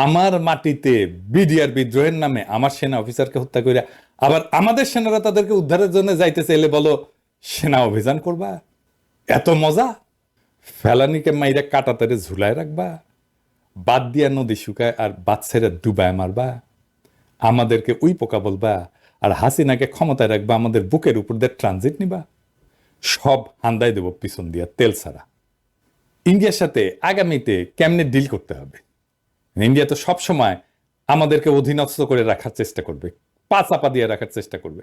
আমার মাটিতে বিডিআর বিদ্রোহের নামে আমার সেনা অফিসারকে হত্যা করে আবার আমাদের সেনারা তাদেরকে উদ্ধারের জন্য যাইতেছে, এলে বলো সেনা অভিযান করবা? এত মজা? ফেলানিকে মাইরা কাটাতারে ঝুলায় রাখবা, বাদ দিয়া নদী শুকায় আর বাদ ছেড়ে ডুবায় মারবা, আমাদেরকে উই পোকা বলবা, আর হাসিনাকে ক্ষমতায় রাখবা, আমাদের বুকের উপর দিয়ে ট্রানজিট নিবা? সব হান্দাই দেব পিছন দিয়া তেল ছাড়া। ইন্ডিয়ার সাথে আগামীতে কেমনে ডিল করতে হবে? ইন্ডিয়া তো সবসময় আমাদেরকে অধীনস্থ করে রাখার চেষ্টা করবে, পা চাপা দিয়ে রাখার চেষ্টা করবে।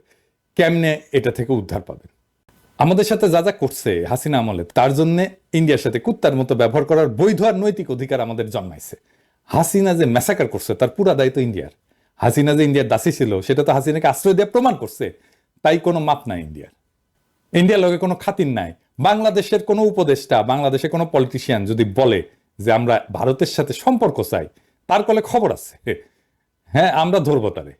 কেমনে এটা থেকে উদ্ধার পাবে? আমাদের সাথে যা যা করছে হাসিনা আমলে, তার জন্য ইন্ডিয়ার সাথে কুত্তার মতো ব্যবহার করার বৈধ আর নৈতিক অধিকার আমাদের জন্মাইছে। হাসিনা যে ম্যাসাকার করছে তার পুরা দায়িত্ব ইন্ডিয়ার। হাসিনা যে ইন্ডিয়ার দাসী ছিল সেটা তো হাসিনাকে আশ্রয় দিয়ে প্রমাণ করছে। তাই কোনো মাপ নাই ইন্ডিয়ার। ইন্ডিয়ার লগে কোনো খাতির নাই। বাংলাদেশের কোনো উপদেষ্টা, বাংলাদেশের কোনো পলিটিশিয়ান যদি বলে যে আমরা ভারতের সাথে সম্পর্ক চাই, তার কলে খবর আছে, হ্যাঁ আমরা ধরবো তারে।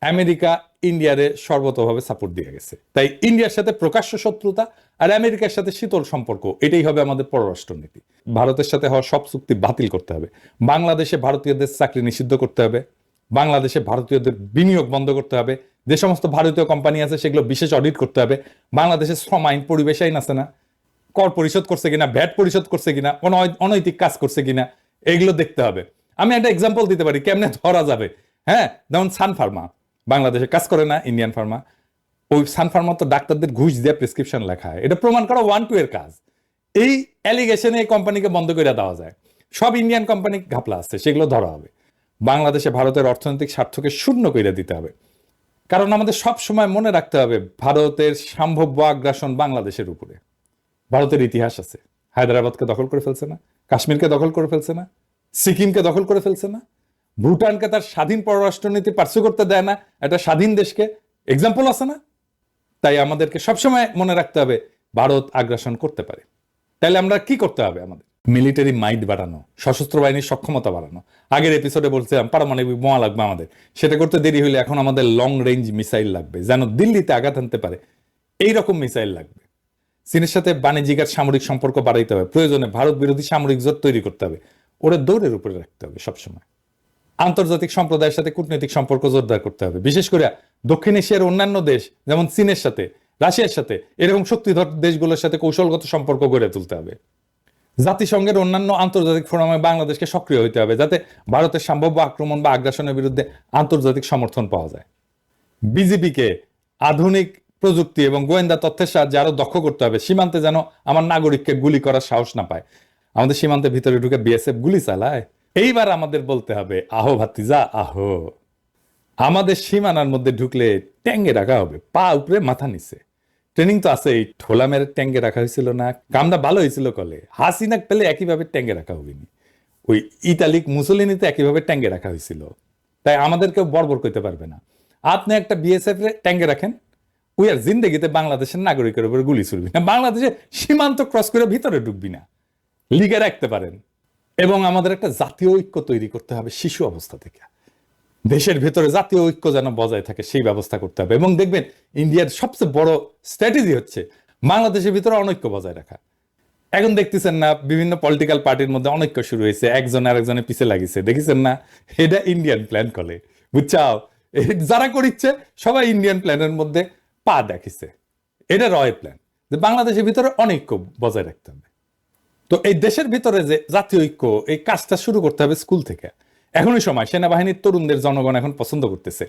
আমেরিকা ইন্ডিয়ারে সর্বতভাবে সাপোর্ট দিয়ে গেছে। তাই ইন্ডিয়ার সাথে প্রকাশ্য শত্রুতা আর আমেরিকার সাথে শীতল সম্পর্ক, এটাই হবে আমাদের পররাষ্ট্রনীতি। ভারতের সাথে হওয়া সব চুক্তি বাতিল করতে হবে, বাংলাদেশে ভারতীয়দের চাকরি নিষিদ্ধ করতে হবে, বাংলাদেশে ভারতীয়দের বিনিয়োগ বন্ধ করতে হবে, যে সমস্ত ভারতীয় কোম্পানি আছে সেগুলো বিশেষ অডিট করতে হবে, বাংলাদেশের শ্রম আইন পরিবেশ আইন আছে না, কর পরিশোধ করছে কিনা, ভ্যাট পরিশোধ করছে কিনা, কোনো অনৈতিক কাজ করছে কিনা, এগুলো দেখতে হবে। আমি একটা এক্সাম্পল দিতে পারি কেমনে ধরা যাবে। হ্যাঁ, যেমন সান ফার্মা বাংলাদেশে কাজ করে না, ইন্ডিয়ান ফার্মা। ওই সান ফার্মা তো ডাক্তারদের ঘুষ দিয়ে প্রেসক্রিপশন লেখা হয়, এটা প্রমাণ করা 1-2 এর কাজ। এই অ্যালিগেশনে এই কোম্পানিকে বন্ধ করে দেওয়া যায়। সব ইন্ডিয়ান কোম্পানি ঘাপলা আছে, সেগুলো ধরা হবে। বাংলাদেশে ভারতের অর্থনৈতিক স্বার্থকে শূন্য করে দিতে হবে। কারণ আমাদের সব সময় মনে রাখতে হবে ভারতের সম্ভাব্য আগ্রাসন বাংলাদেশের উপরে। ভারতের ইতিহাস আছে, হায়দ্রাবাদকে দখল করে ফেলছে না, কাশ্মীরকে দখল করে ফেলছে না, সিকিমকে দখল করে ফেলছে না, ভুটানকে তার স্বাধীন পররাষ্ট্রনীতি পার্সু করতে দেয় না, একটা স্বাধীন দেশকে। এক্সাম্পল আছে না? তাই আমাদেরকে সবসময় মনে রাখতে হবে ভারত আগ্রাসন করতে পারে। তাহলে আমরা কি করতে হবে? আমাদের মিলিটারি মাইট বাড়ানো, সশস্ত্র বাহিনীর সক্ষমতা বাড়ানো। আগের এপিসোডে বলছিলাম পারমাণবিক বোমা লাগবে আমাদের, সেটা করতে দেরি হলে এখন আমাদের লং রেঞ্জ মিসাইল লাগবে, যেন দিল্লিতে আঘাত আনতে পারে এইরকম মিসাইল লাগবে। চীনের সাথে বাণিজ্যিক আর সামরিক সম্পর্ক বাড়াইতে হবে, প্রয়োজনে ভারত বিরোধী সামরিক জোট তৈরি করতে হবে, ওরা দৌড়ের উপরে রাখতে হবে সবসময়। আন্তর্জাতিক সম্প্রদায়ের সাথে কূটনৈতিক সম্পর্ক জোরদার করতে হবে, বিশেষ করে দক্ষিণ এশিয়ার অন্যান্য দেশ যেমন চীনের সাথে, রাশিয়ার সাথে, এরকম শক্তিধর দেশগুলোর সাথে কৌশলগত সম্পর্ক গড়ে তুলতে হবে। জাতিসংঘের অন্যান্য আন্তর্জাতিক ফোরামে বাংলাদেশকে সক্রিয় হইতে হবে, যাতে ভারতের সম্ভাব্য আক্রমণ বা আগ্রাসনের বিরুদ্ধে আন্তর্জাতিক সমর্থন পাওয়া যায়। বিজেপিকে আধুনিক প্রযুক্তি এবং গোয়েন্দা তথ্যের সাহায্যে আরো দক্ষ করতে হবে, সীমান্তে যেন আমার নাগরিককে গুলি করার সাহস না পায়। আমাদের সীমান্তের ভিতরে ঢুকে বিএসএফ গুলি চালায়। এইবার আমাদের বলতে হবে আহো ভাতিজা আহো। আমাদের সীমানার মধ্যে ঢুকলে ট্যাঙ্গে রাখা হবে, পা উপরে মাথা নিচে। ট্রেনিং তো আছে, এই ঠোলা মেরে ট্যাঙ্গে রাখা হয়েছিল না, কামটা ভালো হয়েছিল কলে। হাসিনা পেলে একইভাবে ট্যাঙ্গে রাখা হবে নি, ওই ইতালিক মুসলিনিতে একইভাবে ট্যাঙ্গে রাখা হয়েছিল। তাই আমাদেরকেও বর্বর করতে পারবে না। আপনি একটা বিএসএফ ট্যাঙ্গে রাখেন, ওই আর জিন্দেগিতে বাংলাদেশের নাগরিকের উপর গুলি ছুড়বি না, বাংলাদেশে সীমান্ত ক্রস করে ভিতরে ঢুকবি না, লিগে রাখতে পারেন। এবং আমাদের একটা জাতীয় ঐক্য তৈরি করতে হবে শিশু অবস্থা থেকে। দেশের ভেতরে জাতীয় ঐক্য যেন বজায় থাকে সেই ব্যবস্থা করতে হবে। এবং দেখবেন ইন্ডিয়ার সবচেয়ে বড় স্ট্র্যাটেজি হচ্ছে বাংলাদেশের ভিতরে অনৈক্য বজায় রাখা। এখন দেখতেছেন না বিভিন্ন পলিটিক্যাল পার্টির মধ্যে অনৈক্য শুরু হয়েছে, একজন আরেকজনের পিছে লাগিয়েছে, দেখেছেন না? এটা ইন্ডিয়ান প্ল্যান করে, বুঝছাও? যারা করিচ্ছে সবাই ইন্ডিয়ান প্ল্যানের মধ্যে পা দেখিছে। এটা রয় প্ল্যান, যে বাংলাদেশের ভিতরে অনৈক্য বজায় রাখতে হবে। তো এই দেশের ভিতরে যে জাতীয় ঐক্য, এই কাজটা শুরু করতে হবে স্কুল থেকে। এখনই সময়, সেনাবাহিনীর তরুণদের জনগণ এখন পছন্দ করতেছে।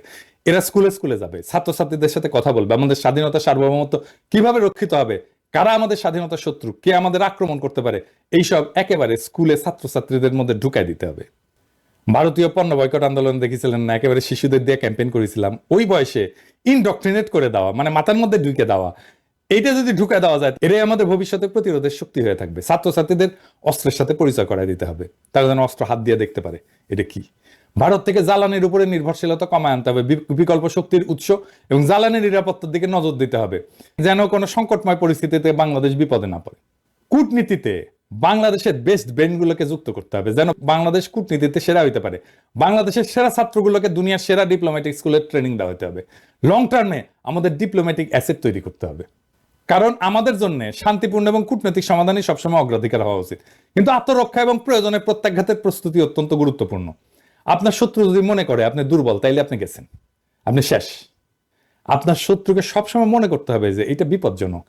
এরা স্কুলে স্কুলে যাবে, ছাত্রছাত্রীদের সাথে কথা বলবে, আমাদের স্বাধীনতা সার্বভৌমত্ব কিভাবে রক্ষিত হবে, কারা আমাদের স্বাধীনতার শত্রু, কে আমাদের আক্রমণ করতে পারে, এইসব একেবারে স্কুলে ছাত্রছাত্রীদের মধ্যে ঢুকাই দিতে হবে। ভারতীয় পণ্য বয়কট আন্দোলন দেখেছিলেন না? একেবারে শিশুদের দিয়ে ক্যাম্পেইন করেছিলাম। ওই বয়সে ইনডক্ট্রিনেট করে দেওয়া, মানে মাথার মধ্যে ঢুকে দেওয়া, এইটা যদি ঢুকে দেওয়া যায়, এটাই আমাদের ভবিষ্যতে প্রতিরোধের শক্তি হয়ে থাকবে। ছাত্রছাত্রীদের অস্ত্রের সাথে পরিচয় করায় দিতে হবে, তারা যেন অস্ত্র হাত দিয়ে দেখতে পারে এটা কি। ভারত থেকে জ্বালানির উপরে নির্ভরশীলতা কমায় আনতে হবে, বিকল্প শক্তির উৎস এবং জ্বালানি নিরাপত্তার দিকে নজর দিতে হবে, যেন কোনো সংকটময় পরিস্থিতিতে বাংলাদেশ বিপদে না পড়ে। কূটনীতিতে বাংলাদেশের বেস্ট ব্রেনগুলোকে যুক্ত করতে হবে, যেন বাংলাদেশ কূটনীতিতে সেরা হইতে পারে। বাংলাদেশের সেরা ছাত্রগুলোকে দুনিয়ার সেরা ডিপ্লোম্যাটিক স্কুলের ট্রেনিং দেওয়া হতে হবে। লং টার্মে আমাদের ডিপ্লোম্যাটিক অ্যাসেট তৈরি করতে হবে। কারণ আমাদের জন্য শান্তিপূর্ণ এবং কূটনৈতিক সমাধানই সবসময় অগ্রাধিকার হওয়া উচিত, কিন্তু আত্মরক্ষা এবং প্রয়োজনে প্রত্যাঘাতের প্রস্তুতি অত্যন্ত গুরুত্বপূর্ণ। আপনার শত্রু যদি মনে করে আপনি দুর্বল, তাইলে আপনি গেছেন, আপনি শেষ। আপনার শত্রুকে সবসময় মনে করতে হবে যে এটা বিপজ্জনক,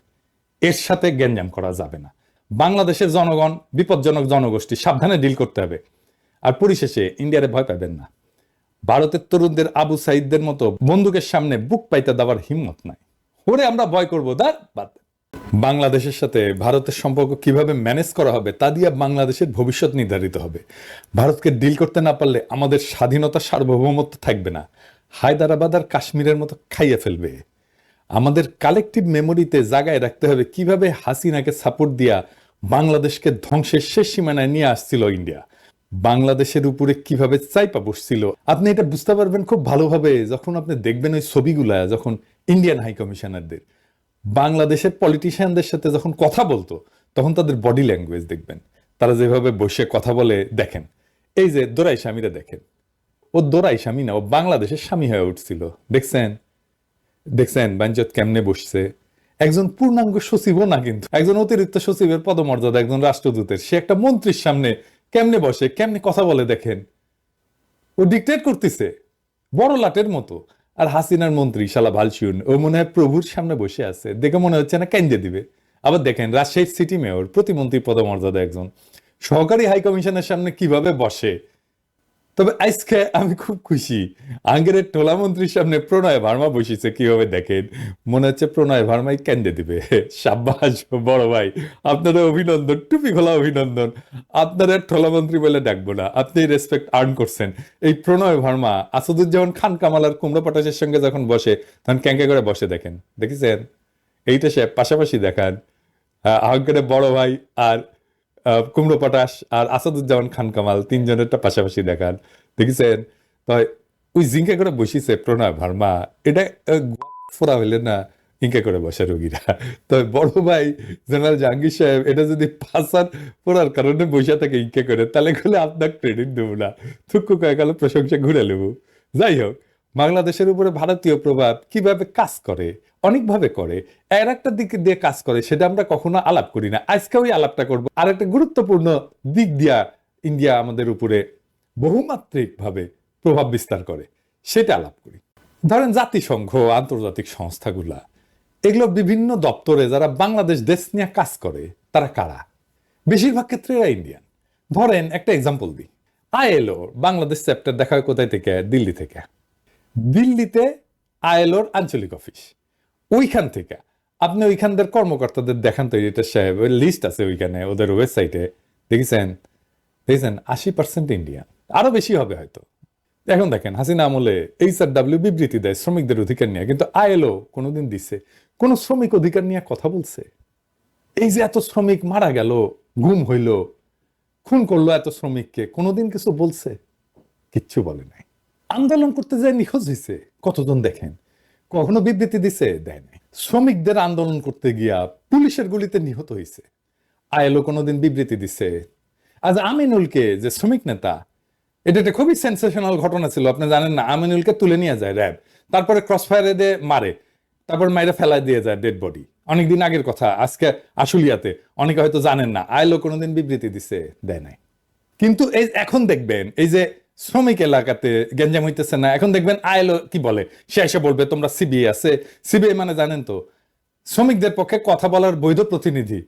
এর সাথে গ্যাঞ্জাম করা যাবে না। বাংলাদেশের জনগণ বিপজ্জনক জনগোষ্ঠী, সাবধানে ডিল করতে হবে। আর পরিশেষে ইন্ডিয়ারে ভয় পাবেন না। ভারতের তরুণদের আবু সাইদদের মতো বন্দুকের সামনে বুক পাইতে দেওয়ার হিম্মত নাই। ওরে আমরা ভয় করবো বাদ। বাংলাদেশের সাথে ভারতের সম্পর্ক কিভাবে ম্যানেজ করা হবে তা দিয়ে বাংলাদেশের ভবিষ্যৎ নির্ধারিত হবে। ভারতকে ডিল করতে না পারলে আমাদের স্বাধীনতা সার্বভৌমত্ব থাকবে না, হায়দ্রাবাদ আর কাশ্মীরের মতো খাইয়ে ফেলবে। আমাদের কালেকটিভ মেমোরিতে জায়গায় রাখতে হবে কিভাবে হাসিনাকে সাপোর্ট দিয়া বাংলাদেশকে ধ্বংসের শেষ সীমানায় নিয়ে আসছিল ইন্ডিয়া, বাংলাদেশের উপরে কিভাবে চাইপা বসছিল। আপনি এটা বুঝতে পারবেন খুব ভালোভাবে যখন আপনি দেখবেন ওই ছবিগুলা, যখন ইন্ডিয়ান হাই কমিশনারদের বাংলাদেশের পলিটিশিয়ানদের সাথে যখন কথা বলতো, তখন তাদের বডি ল্যাঙ্গুয়েজ দেখবেন, তারা যেভাবে বসে কথা বলে। দেখেন এই যে দোরাই স্বামীরা, দেখেন ও দোরাই স্বামী না, ও বাংলাদেশের স্বামী হয়ে উঠছিল। দেখছেন বাঞ্চত কেমনে বসছে। একজন পূর্ণাঙ্গ সচিবও না, কিন্তু একজন অতিরিক্ত সচিবের পদমর্যাদা, একজন রাষ্ট্রদূতের, সে একটা মন্ত্রীর সামনে কেমনে বসে, কেমনে কথা বলে। দেখেন ও ডিক্টেট করতেছে বড় লাটের মতো। আর হাসিনার মন্ত্রী শালা ভালসিউন, ও মনে হয় প্রভুর সামনে বসে আছে, দেখে মনে হচ্ছে না কেন্দ্রে দিবে। আবার দেখেন রাজশাহীর সিটি মেয়র, প্রতিমন্ত্রী পদমর্যাদা একজন, সহকারী হাই কমিশনের সামনে কিভাবে বসে। তবে আজকে আমি খুব খুশি, আঙ্গেরের টোলা মন্ত্রীর সামনে প্রণয় ভার্মা বসেছে, কিভাবে দেখেন মনে হচ্ছে প্রণয় ভার্মাই কেন্দ্রে দিবে। সাব্বাস বড় ভাই, আপনারা অভিনন্দন, টুপি খোলা অভিনন্দন। আপনারা টোলা মন্ত্রী বলে ডাকবো না, আপনি রেসপেক্ট আর্ন করছেন। এই প্রণয় ভার্মা আসাদুজ্জামান খান কামাল আর কুমড়ো পটাশের সঙ্গে যখন বসে, তখন ক্যাঙ্কে করে বসে, দেখেন দেখেছেন। এইটা সে পাশাপাশি দেখান আহ্বানের বড় ভাই আর কুমড়ো পটাশ আর আসাদুজ্জামান খান কামাল, তিনজনেরটা পাশাপাশি দেখান, দেখেছেন। তো ওই জিঙ্কা করে বসিছে প্রণয় ভার্মা, এটা ফোরা হইলে না ইঙ্কা করে বসে রোগীরা। তো বড় ভাই জেনারেল জাহাঙ্গীর সাহেব এটা যদি পাসার পড়ার কারণে বসে থাকে ইঙ্কা করে, তাহলে গেলে আপনার ক্রেডিট দেবো না, থুকু কয়ে গেল প্রশংসা ঘুরে নেব। যাই হোক, বাংলাদেশের উপরে ভারতীয় প্রভাব কিভাবে কাজ করে, অনেকভাবে করে, এর একটা দিক দিয়ে কাজ করে, সেটা আমরা কখনো আলাপ করি না। আজকে ওই আলাপটা করবো। আর একটা গুরুত্বপূর্ণ দিক দিয়া ইন্ডিয়া আমাদের উপরে বহুমাত্রিক ভাবে প্রভাব বিস্তার করে, সেটা আলাপ করি। ধরেন জাতিসংঘ, আন্তর্জাতিক সংস্থাগুলা, এগুলো বিভিন্ন দপ্তরে যারা বাংলাদেশ দেশ নিয়ে কাজ করে, তারা কারা? বেশিরভাগ ক্ষেত্রে এরা ইন্ডিয়ান। ধরেন একটা এক্সাম্পল দিই, আইএলও বাংলাদেশ চ্যাপ্টার দেখা হয় কোথায় থেকে? দিল্লি থেকে। দিল্লিতে আইএলওর আঞ্চলিক অফিস, ওইখান থেকে আপনি ওইখানকার কর্মকর্তাদের দেখান তো, এটা সাহেব ওই লিস্ট আছে ওইখানে ওদের ওয়েবসাইটে, দেখেছেন 80% ইন্ডিয়ান, আরো বেশি হবে হয়তো। এখন দেখেন হাসিনা আমলে HRW বিবৃতি দেয় শ্রমিকদের অধিকার নিয়ে, কিন্তু আইএলও কোনোদিন দিছে কোন শ্রমিক অধিকার নিয়ে কথা বলছে? এই যে এত শ্রমিক মারা গেল, গুম হইল, খুন করলো এত শ্রমিককে, কোনোদিন কিছু বলছে? কিচ্ছু বলে নাই। আন্দোলন করতে যায় নিখোঁজ হয়েছে কতজন দেখেন, কখনো বিবৃতি দিছে? দেয় নাই। শ্রমিকদের আন্দোলন করতে গিয়া পুলিশের গুলিতে নিহত হয়েছে, আইএলও কোনোদিন বিবৃতি দিছে? আজ আমিনুলকে যে শ্রমিক নেতা, এটা একটা খুবই সেন্সেশনাল ঘটনা ছিল, আপনি জানেন না? আমিনুলকে তুলে নিয়ে যায় র্যাব, তারপরে ক্রস ফায়ারে দিয়ে মারে, তারপর মাইরে ফেলায় দিয়ে যায় ডেড বডি। অনেকদিন আগের কথা, আজকে আশুলিয়াতে, অনেকে হয়তো জানেন না। আইএলও কোনোদিন বিবৃতি দিছে? দেয় নাই। কিন্তু এই এখন দেখবেন এই যে শ্রমিক এলাকাতে গ্যাঞ্জাম হইতেছে না, এখন দেখবেন আইএলও কি বলে, সে এসে বলবে তোমরা সিবিআই আছে। সিবিআই মানে জানেন তো, শ্রমিকদের পক্ষে কথা বলার বৈধ প্রতিনিধি।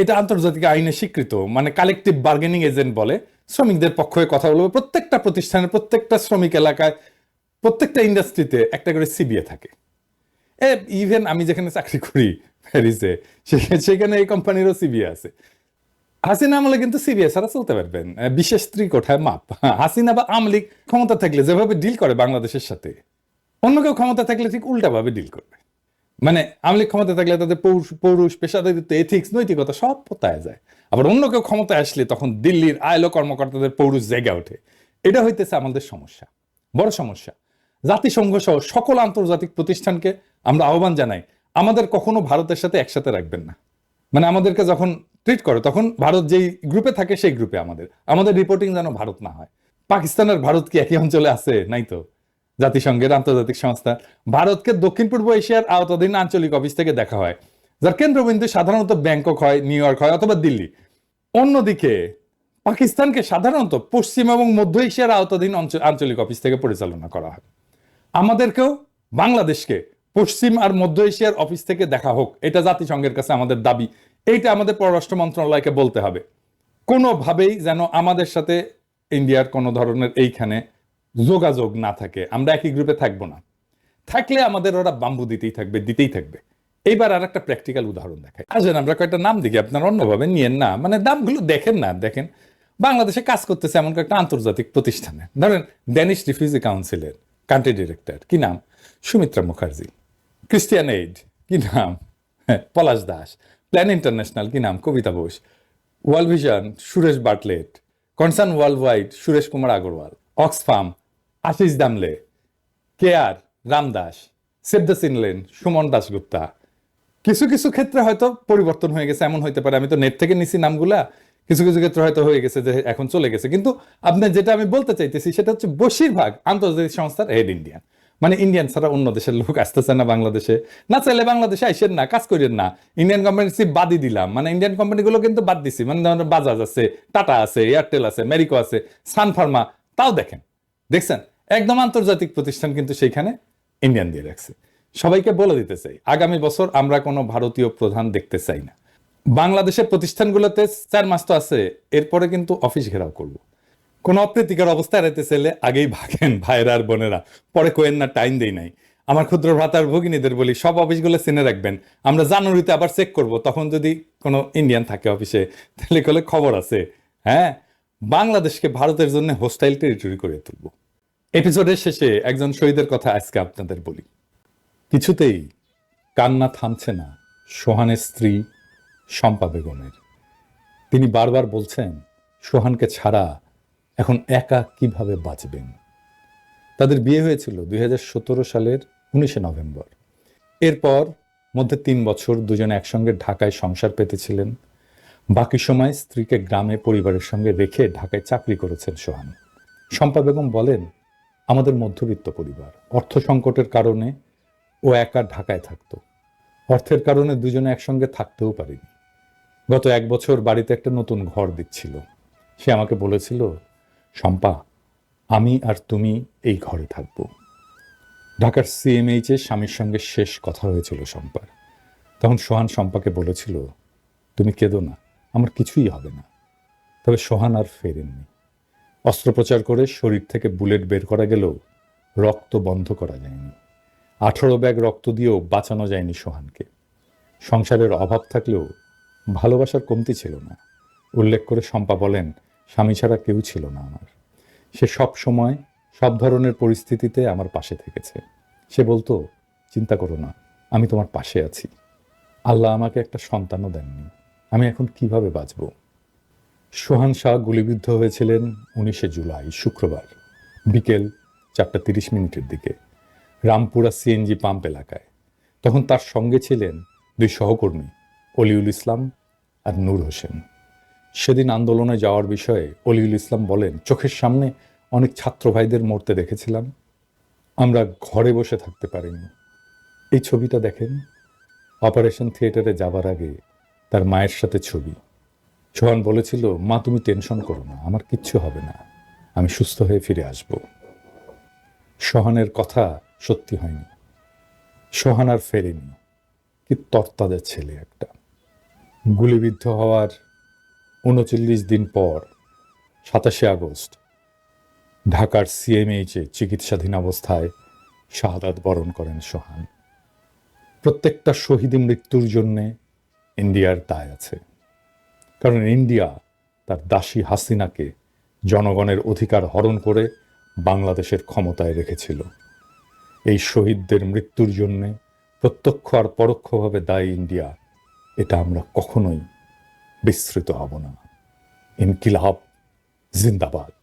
এটা আন্তর্জাতিক আইনে স্বীকৃত, মানে কালেকটিভ বার্গেনিং এজেন্ট বলে। শ্রমিকদের পক্ষে কথা বলবে। প্রত্যেকটা প্রতিষ্ঠানের, প্রত্যেকটা শ্রমিক এলাকায়, প্রত্যেকটা ইন্ডাস্ট্রিতে একটা করে সিবিআই থাকে। ইভেন আমি যেখানে চাকরি করি প্যারিসে, সেখানে এই কোম্পানিরও সিবিআই আছে। হাসিনা আমলে কিন্তু সিবিআই ছাড়া চলতে পারবেন, বিশেষ ত্রিকোঠায় মাপ। হাসিনা বা আওয়ামী লীগ ক্ষমতা থাকলে যেভাবে ডিল করে বাংলাদেশের সাথে, অন্য কেউ ক্ষমতা থাকলে ঠিক উল্টা ভাবে ডিল করবে। মানে আওয়ামী লীগ ক্ষমতা থাকলে তাদের পৌরুষ, পেশাদারিত্ব, এথিক্স, নৈতিকতা সব পোতায় যায়। আবার অন্য কেউ ক্ষমতায় আসলে তখন দিল্লির আইএলও কর্মকর্তাদের পৌরুষ জেগে ওঠে। এটা হইতেছে আমাদের সমস্যা, বড় সমস্যা। জাতিসংঘ সহ সকল আন্তর্জাতিক প্রতিষ্ঠানকে আমরা আহ্বান জানাই, আমাদের কখনো ভারতের সাথে একসাথে রাখবেন না। মানে আমাদেরকে যখন ট্রিট করে, তখন ভারত যেই গ্রুপে থাকে সেই গ্রুপে আমাদের রিপোর্টিং যেন ভারত না হয়। পাকিস্তানের ভারত কি একই অঞ্চলে আছে? নাই তো। জাতিসংঘের আন্তর্জাতিক সংস্থা ভারতকে দক্ষিণ পূর্ব এশিয়ার আওতাধীন আঞ্চলিক অফিস থেকে দেখা হয়। যার কেন্দ্রবিন্দু সাধারণত ব্যাংকক হয়, নিউ ইয়র্ক হয় অথবা দিল্লি। অন্যদিকে পাকিস্তানকে সাধারণত পশ্চিম এবং মধ্য এশিয়ার আওতাধীন আঞ্চলিক অফিস থেকে পরিচালনা করা হয়। আমাদেরকেও বাংলাদেশকে পশ্চিম আর মধ্য এশিয়ার অফিস থেকে দেখা হোক, এটা জাতিসংঘের কাছে আমাদের দাবি। এইটা আমাদের পররাষ্ট্র মন্ত্রণালয়কে বলতে হবে। কোনোভাবেই যেন আমাদের সাথে ইন্ডিয়ার কোনো ধরনের এইখানে যোগাযোগ না থাকে, আমরা একই গ্রুপে থাকবো না। থাকলে আমাদের ওরা বাম্বু দিতেই থাকবে। এইবার আর একটা প্র্যাকটিক্যাল উদাহরণ দেখাই। আসেন আমরা কয়েকটা নাম দেখি, আপনারা অন্যভাবে নিয়েন না, মানে নামগুলো দেখেন না। দেখেন বাংলাদেশে কাজ করতেছে এমন কয়েকটা আন্তর্জাতিক প্রতিষ্ঠানে, ধরেন ড্যানিশ রিফিউজি কাউন্সিলের কান্ট্রি ডিরেক্টর, কি নাম? সুমিত্রা মুখার্জি। ক্রিস্টিয়ান এইড, কি নাম? পলাশ দাস। প্ল্যান ইন্টারন্যাশনাল, কি নাম? Kabita Bose. World Vision, Suresh Bartlett. Concern Worldwide, Suresh Kumar Agarwal. Oxfam, Ashish Damle. CARE, Ramdas. Save the Children, Suman Dasgupta. কিছু কিছু ক্ষেত্রে হয়তো পরিবর্তন হয়ে গেছে, এমন হইতে পারে, আমি তো নেট থেকে নিছি নামগুলা, কিছু কিছু ক্ষেত্রে হয়তো হয়ে গেছে যে এখন চলে গেছে। কিন্তু আপনার যেটা আমি বলতে চাইতেছি সেটা হচ্ছে বেশিরভাগ আন্তর্জাতিক সংস্থার হেড ইন্ডিয়ান। মানে ইন্ডিয়ান ছাড়া অন্য দেশের লোক আসতেছে না বাংলাদেশে। না চাইলে বাংলাদেশে আইসেন না, কাজ করেন না। ইন্ডিয়ান কোম্পানি বাদই দিলাম, মানে ইন্ডিয়ান কোম্পানিগুলো কিন্তু বাদ দিছি। মানে ধরেন বাজাজ আছে, টাটা আছে, এয়ারটেল আছে, মেরিকো আছে, সান ফার্মা, তাও দেখছেন একদম আন্তর্জাতিক প্রতিষ্ঠান কিন্তু সেইখানে ইন্ডিয়ান দিয়ে রাখছে। সবাইকে বলে দিতে চাই, আগামী বছর আমরা কোনো ভারতীয় প্রধান দেখতে চাই না। বাংলাদেশের প্রতিষ্ঠানগুলোতে 4 মাস তো আছে, এরপরে কিন্তু অফিস ঘেরাও করব। কোন অপ্রীতিকর অবস্থা এড়াইতে চাইলে আগেই ভাগেন ভাইরা আর বোনেরা, পরে কোয়েন না টাইম দেই নাই। আমার ক্ষুদ্র ভ্রাতার ভগিনীদের বলি, সব অফিসগুলো চিনে রাখবেন। আমরা জানুয়ারিতে আবার চেক করব, তখন যদি কোনো ইন্ডিয়ান থাকে অফিসে তাহলে কলে খবর আছে। হ্যাঁ, বাংলাদেশকে ভারতের জন্য হোস্টাইল টেরিটরি করে তুলব। এপিসোডের শেষে একজন শহীদের কথা আজকে আপনাদের বলি। কিছুতেই কান্না থামছে না সোহানের স্ত্রী শম্পা বেগমের। তিনি বারবার বলছেন সোহানকে ছাড়া এখন একা কিভাবে বাঁচবেন। তাদের বিয়ে হয়েছিল 2017 সালের 19 নভেম্বর। এরপর মধ্যে 3 বছর দুজনে একসঙ্গে ঢাকায় সংসার পেতেছিলেন। বাকি সময় স্ত্রীকে গ্রামে পরিবারের সঙ্গে রেখে ঢাকায় চাকরি করেছেন সোহান। শম্পা বেগম বলেন, আমাদের মধ্যবিত্ত পরিবার, অর্থ সংকটের কারণে ও একা ঢাকায় থাকতো। অর্থের কারণে দুজনে একসঙ্গে থাকতেও পারিনি। গত 1 বছর বাড়িতে একটা নতুন ঘর দিচ্ছিল। সে আমাকে বলেছিল, শম্পা, আমি আর তুমি এই ঘরে থাকব। ঢাকার সিএমএইচে স্বামীর সঙ্গে শেষ কথা হয়েছিল শম্পার। তখন সোহান শম্পাকে বলেছিল, তুমি কেঁদো না, আমার কিছুই হবে না। তবে সোহান আর ফেরেননি। অস্ত্রোপচার করে শরীর থেকে বুলেট বের করা গেলেও রক্ত বন্ধ করা যায়নি। 18 ব্যাগ রক্ত দিয়েও বাঁচানো যায়নি সোহানকে। সংসারের অভাব থাকলেও ভালোবাসার কমতি ছিল না। উল্লেখ করে শম্পা বলেন, স্বামী ছাড়া কেউ ছিল না আমার। সে সব সময় সব ধরনের পরিস্থিতিতে আমার পাশে থেকেছে। সে বলতো, চিন্তা করো না, আমি তোমার পাশে আছি। আল্লাহ আমাকে একটা সন্তানও দেননি, আমি এখন কিভাবে বাঁচব। সোহান শাহ গুলিবিদ্ধ হয়েছিলেন 19 জুলাই শুক্রবার বিকেল 4:30 দিকে রামপুরা সিএনজি পাম্প এলাকায়। তখন তার সঙ্গে ছিলেন 2 সহকর্মী, অলিউল ইসলাম আর নূর হোসেন। সেদিন আন্দোলনে যাওয়ার বিষয়ে অলিউল ইসলাম বলেন, চোখের সামনে অনেক ছাত্র ভাইদের মরতে দেখেছিলাম, আমরা ঘরে বসে থাকতে পারিনি। এই ছবিটা দেখেন, অপারেশন থিয়েটারে যাবার আগে তার মায়ের সাথে ছবি। সোহান বলেছিল, মা তুমি টেনশন করো না, আমার কিচ্ছু হবে না, আমি সুস্থ হয়ে ফিরে আসব। সোহানের কথা সত্যি হয়নি। সোহান আর ফেরেনি। কি তরতাজা ছেলে একটা। গুলিবিদ্ধ হওয়ার 39 দিন পর 27 আগস্ট ঢাকার সিএমএইচে চিকিৎসাধীন অবস্থায় শাহাদাত বরণ করেন সোহান। প্রত্যেকটা শহীদ মৃত্যুর জন্যে ইন্ডিয়ার দায় আছে। কারণ ইন্ডিয়া তার দাসী হাসিনাকে জনগণের অধিকার হরণ করে বাংলাদেশের ক্ষমতায় রেখেছিল। এই শহীদদের মৃত্যুর জন্যে প্রত্যক্ষ আর পরোক্ষভাবে দায়ী ইন্ডিয়া। এটা আমরা কখনোই বিস্মৃত হব না। ইনকিলাব জিন্দাবাদ।